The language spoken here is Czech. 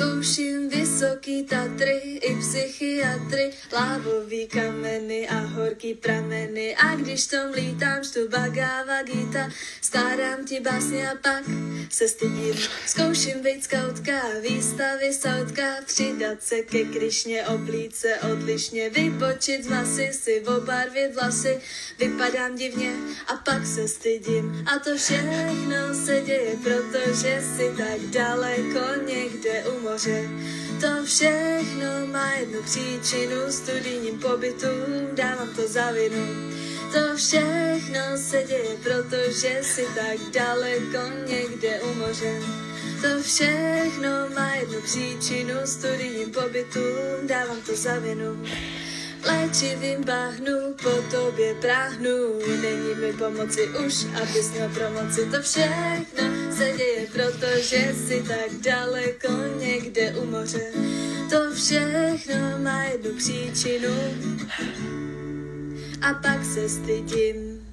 Zkouším vysoký Tatry i psychiatry, lávový kameny a horký prameny. A když tom lítám, čtu Bhagavad Gita, skládám ti básně a pak se stydím. Zkouším být skautka, výstavy sautka, přidat se ke Krišně, oblít se odlišně, vybočit z masy, si obarvit vlasy, vypadám divně a pak se stydím. A to všechno se děje, protože jsi tak daleko někde u moře. To všechno má jednu příčinu, studijním pobytům dávám to za vinu. To všechno se děje, protože jsi tak daleko někde u moře. To všechno má jednu příčinu, studijním pobytům dávám to za vinu. Léčivým bahnu, po tobě práhnu, není mi pomoci už, abys měl promoci. To všechno se děje, protože jsi tak daleko někde u moře. To všechno má jednu příčinu a pak se stydím.